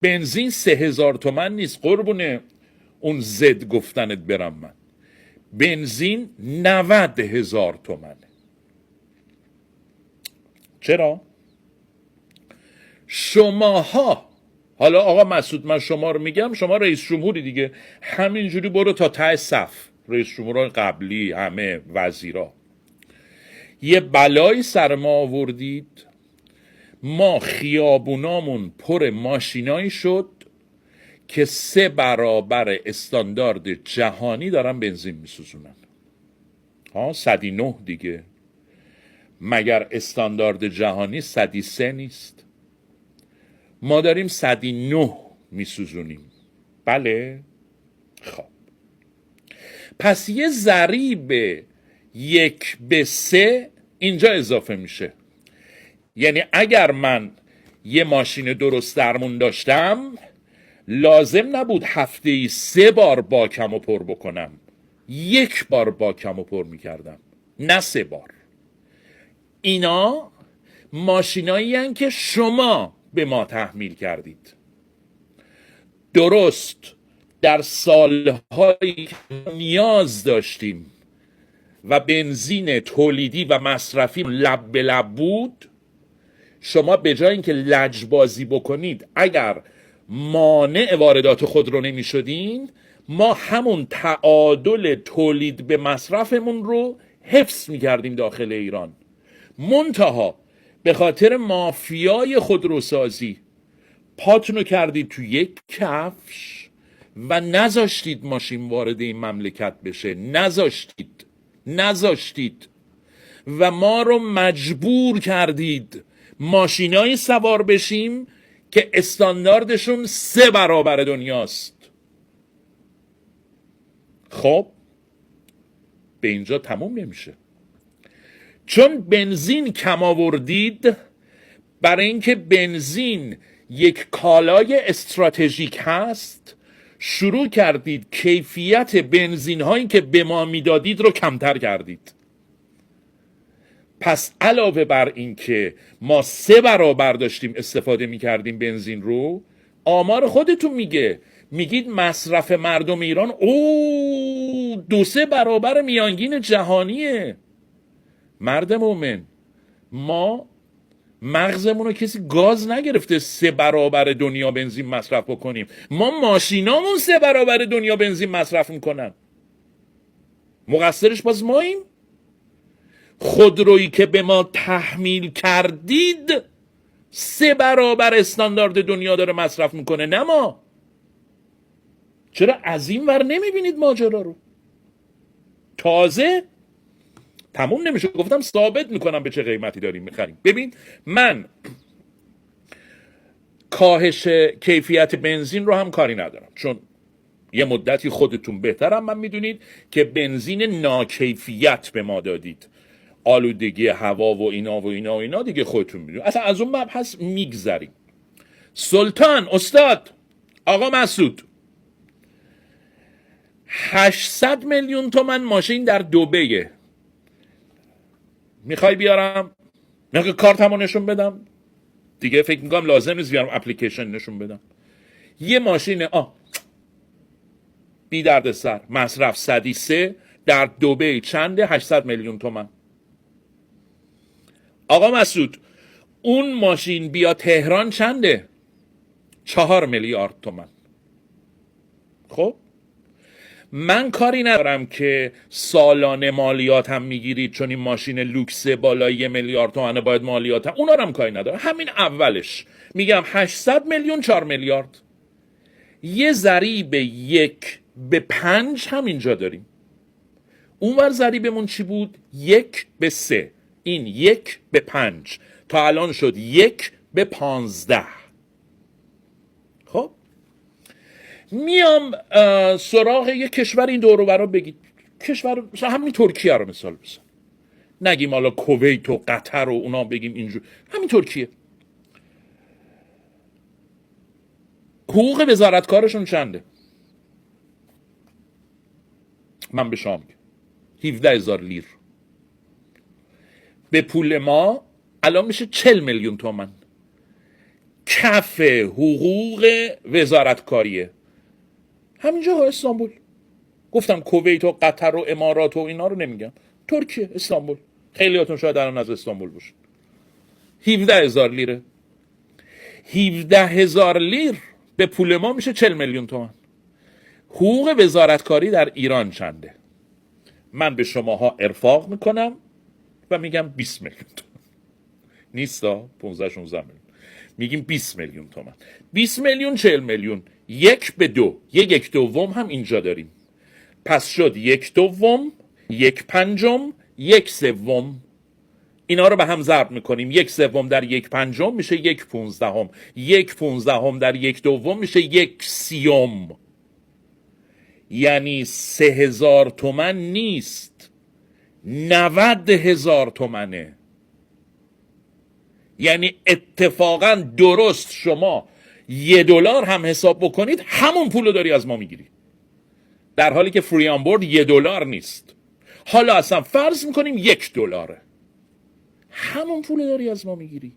بنزین 3000 تومن نیست قربونه اون زد گفتنت برم من. بنزین 90,000 تومنه. چرا؟ شماها، حالا آقا مسعود من شما رو میگم، شما رئیس جمهوری دیگه، همینجوری برو تا ته صف، رئیس جمهوران قبلی، همه وزیرا، یه بلایی سر ما آوردید، ما خیابونامون پر ماشینایی شد که 3 برابر استاندارد جهانی دارن بنزین میسوزونن. 109 دیگه، مگر استاندارد جهانی 103 نیست؟ ما داریم 109 میسوزونیم. بله؟ خب پس یه ضریب 1/3 اینجا اضافه میشه. یعنی اگر من یه ماشین درست درمون داشتم لازم نبود هفته‌ای 3 بار باکم رو پر بکنم، 1 بار باکم رو پر میکردم، نه 3 بار. اینا ماشینایی هستند که شما به ما تحمیل کردید. درست در سالهایی که نیاز داشتیم و بنزین تولیدی و مصرفی لب به لب بود، شما به جای اینکه لجبازی بکنید اگر مانع واردات خودرو نمی شدین، ما همون تعادل تولید به مصرفمون رو حفظ می کردیم داخل ایران. منتها به خاطر مافیای خودروسازی پاتونو کردید تو یک کفش و نذاشتید ماشین وارد این مملکت بشه، نذاشتید و ما رو مجبور کردید ماشینایی سوار بشیم که استانداردشون 3 برابر دنیاست. خب به اینجا تموم نمیشه، چون بنزین کم آوردید. برای اینکه بنزین یک کالای استراتژیک هست، شروع کردید کیفیت بنزین هایی که به ما میدادید رو کمتر کردید. پس علاوه بر این که ما 3 برابر داشتیم استفاده میکردیم بنزین رو، آمار خودتون میگید مصرف مردم ایران 2-3 برابر میانگین جهانیه. مرد مومن، ما مغزمون رو کسی گاز نگرفته 3 برابر دنیا بنزین مصرف بکنیم. ما ماشینامون 3 برابر دنیا بنزین مصرف میکنن. مقصرش باز ماییم؟ خودرویی که به ما تحمیل کردید 3 برابر استاندارد دنیا داره مصرف میکنه، نه ما. چرا از این ور نمیبینید ماجرا رو؟ تازه تموم نمیشه، گفتم ثابت میکنم به چه قیمتی داریم میخریم. ببین من کاهش کیفیت بنزین رو هم کاری ندارم، چون یه مدتی خودتون بهترم من میدونید که بنزین ناکیفیت به ما دادید، آلودگی هوا و اینا دیگه خودتون میدونید. اصلا از اون مبحث میگذریم. سلطان، استاد، آقا مسعود، 800 میلیون تومن ماشین در دبیه. میخوای بیارم؟ میخوای کارتمو نشون بدم؟ دیگه فکر میکنم لازم نیست بیارم اپلیکیشن نشون بدم. یه ماشین بی درد سر، مصرف 103، در دبی چنده؟ 800 میلیون تومن. آقا مسعود، اون ماشین بیا تهران چنده؟ 4 میلیارد تومن. خب من کاری ندارم که سالانه مالیات هم میگیرید چون این ماشین لوکس بالای 1 میلیارد تومن باید مالیات هم، اونا رو هم کاری ندارم. همین اولش میگم 800 میلیون 4 میلیارد. یه ضریب 1/5 همینجا داریم. اونور ضریبمون چی بود؟ 1/3. این 1/5 تا الان شد 1/15. خب میام سراغ یه کشور این دور و برا بگید، کشور مثلا همین ترکیه رو مثال بزن، نگیم حالا کویت و قطر و اونا، بگیم اینجور، همین ترکیه حقوق وزارتکارشون چنده؟ من به شما میگم 17,000 لیر. به پول ما الان میشه 40 میلیون تومن. کف حقوق وزارتکاریه. همینجا استانبول. گفتم کویت و قطر و امارات و اینا رو نمیگم، ترکیه، استانبول. خیلیاتون شاید الان از استانبول باشن. 17,000 لیره. 17,000 لیر به پول ما میشه 40 میلیون تومان. حقوق وزارتکاری در ایران چنده؟ من به شماها ارفاق میکنم و میگم 20 میلیون تومان. نیستا 15-16 میلیون. میگیم 20 میلیون تومان. 20 میلیون 40 میلیون. 1/2. یک دوم هم اینجا داریم. پس شد 1/2، 1/5، 1/3. اینا رو به هم ضرب میکنیم. 1/3 در 1/5 میشه 1/15. 1/15 در 1/2 میشه 1/30. یعنی 3,000 تومن نیست، 90,000 تومنه. یعنی اتفاقا درست شما $1 هم حساب بکنید همون پولو داری از ما میگیری، در حالی که فری آن بورد $1 نیست. حالا اصلا فرض میکنیم $1 همون پولو داری از ما میگیری.